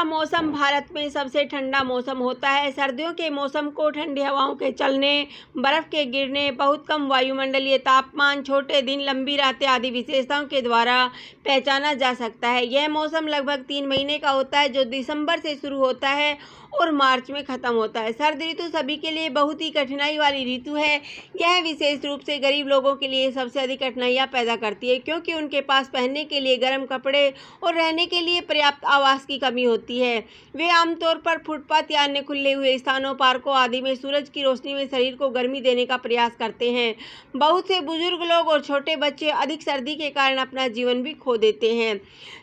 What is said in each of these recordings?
का मौसम भारत में सबसे ठंडा मौसम होता है। सर्दियों के मौसम को ठंडी हवाओं के चलने, बर्फ के गिरने, बहुत कम वायुमंडलीय तापमान, छोटे दिन, लंबी रातें आदि विशेषताओं के द्वारा पहचाना जा सकता है। यह मौसम लगभग 3 महीने का होता है, जो दिसंबर से शुरू होता है और मार्च में खत्म होता है। सर्द ऋतु सभी के लिए बहुत ही कठिनाई वाली ऋतु है। यह विशेष रूप से गरीब लोगों के लिए सबसे अधिक कठिनाइयाँ पैदा करती है, क्योंकि उनके पास पहनने के लिए गर्म कपड़े और रहने के लिए पर्याप्त आवास की कमी होती है। वे आमतौर पर फुटपाथ या अन्य खुले हुए स्थानों, पार्कों आदि में सूरज की रोशनी में शरीर को गर्मी देने का प्रयास करते हैं। बहुत से बुजुर्ग लोग और छोटे बच्चे अधिक सर्दी के कारण अपना जीवन भी खो देते हैं।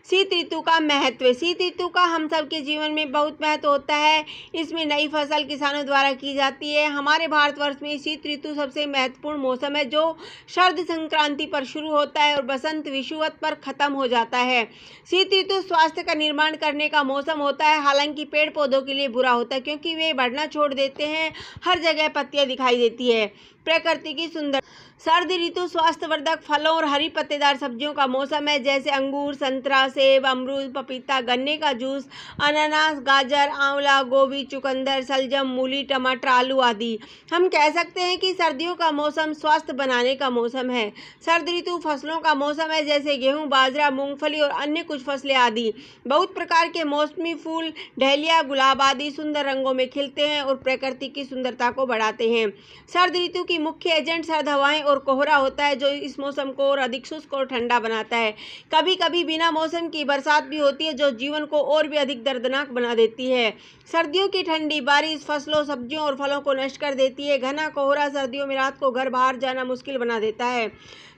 शीत ऋतु का महत्व। शीत ऋतु का हम सबके जीवन में बहुत महत्व होता है। इसमें नई फसल किसानों द्वारा की जाती है। हमारे भारतवर्ष में शीत ऋतु सबसे महत्वपूर्ण मौसम है, जो शरद संक्रांति पर शुरू होता है और बसंत विषुवत पर खत्म हो जाता है। शीत ऋतु स्वास्थ्य का निर्माण करने का मौसम होता है। हालांकि पेड़ पौधों के लिए बुरा होता है, क्योंकि वे बढ़ना छोड़ देते हैं। हर जगह पत्तियां दिखाई देती है। प्रकृति की सुंदर। सर्द ऋतु स्वास्थ्यवर्धक फलों और हरी पत्तेदार सब्जियों का मौसम है, जैसे अंगूर, संतरा, सेब, अमरूद, पपीता, गन्ने का जूस, अनानास, गाजर, आंवला, गोभी, चुकंदर, शलजम, मूली, टमाटर, आलू आदि। हम कह सकते हैं कि सर्दियों का मौसम स्वास्थ्य बनाने का मौसम है। सर्द ऋतु फसलों का मौसम है, जैसे गेहूं, बाजरा, मूंगफली और अन्य कुछ फसलें आदि। बहुत प्रकार के मौसमी फूल, डहलिया, गुलाब आदि सुंदर रंगों में खिलते हैं और प्रकृति की सुंदरता को बढ़ाते हैं। सर्द ऋतु की मुख्य एजेंट सर्द हवाएं और कोहरा होता है, जो इस मौसम को और अधिक शुष्क और ठंडा बनाता है। कभी कभी बिना मौसम की बरसात भी होती है, जो जीवन को और भी अधिक दर्दनाक बना देती है। सर्दियों की ठंडी बारिश फसलों, सब्जियों और फलों को नष्ट कर देती है। घना कोहरा सर्दियों में रात को घर बाहर जाना मुश्किल बना देता है।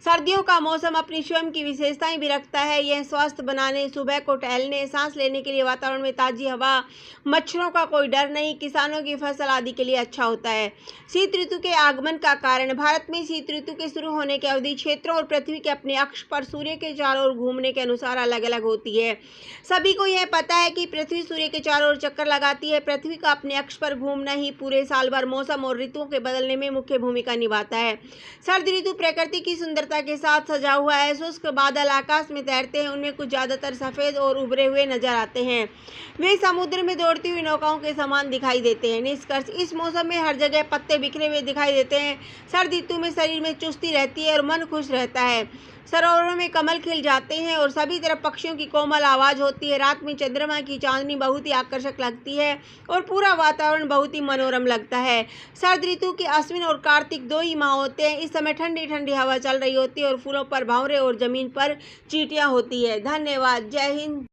सर्दियों का मौसम अपनी स्वयं की विशेषताएं भी रखता है। यह स्वास्थ्य बनाने, सुबह को टहलने, सांस लेने के लिए वातावरण में ताजी हवा, मच्छरों का कोई डर नहीं, किसानों की फसल आदि के लिए अच्छा होता है। शीत ऋतु के आगमन का कारण। भारत में शीत ऋतु के शुरू होने की अवधि क्षेत्रों और पृथ्वी के अपने अक्ष पर सूर्य के चारों ओर घूमने के अनुसार अलग अलग होती है। सभी को यह पता है कि पृथ्वी सूर्य के चारों ओर चक्कर लगाती है। पृथ्वी का अपने अक्ष पर घूमना ही पूरे साल भर मौसम और ऋतुओं के बदलने में मुख्य भूमिका निभाता है। सर्द ऋतु प्रकृति की सुंदरता के साथ सजा हुआ है। शुष्क बादल आकाश में तैरते हैं, उनमें कुछ ज्यादातर सफेद और उभरे हुए नजर आते हैं। वे समुद्र में दौड़ती हुई नौकाओं के समान दिखाई देते हैं। निष्कर्ष, इस मौसम में हर जगह पत्ते बिखरे हुए दिखाई देते हैं। सर्द ऋतु में शरीर में चुस्ती रहती है और मन खुश रहता है। सरोवरों में कमल खिल जाते हैं और सभी तरफ पक्षियों की कोमल आवाज होती है। रात में चंद्रमा की चांदनी बहुत ही आकर्षक लगती है और पूरा वातावरण बहुत ही मनोरम लगता है। सर्द ऋतु के अश्विन और कार्तिक 2 ही माह होते हैं। इस समय ठंडी ठंडी हवा चल रही होती है और फूलों पर भंवरे और जमीन पर चींटियां होती है। धन्यवाद। जय हिंद।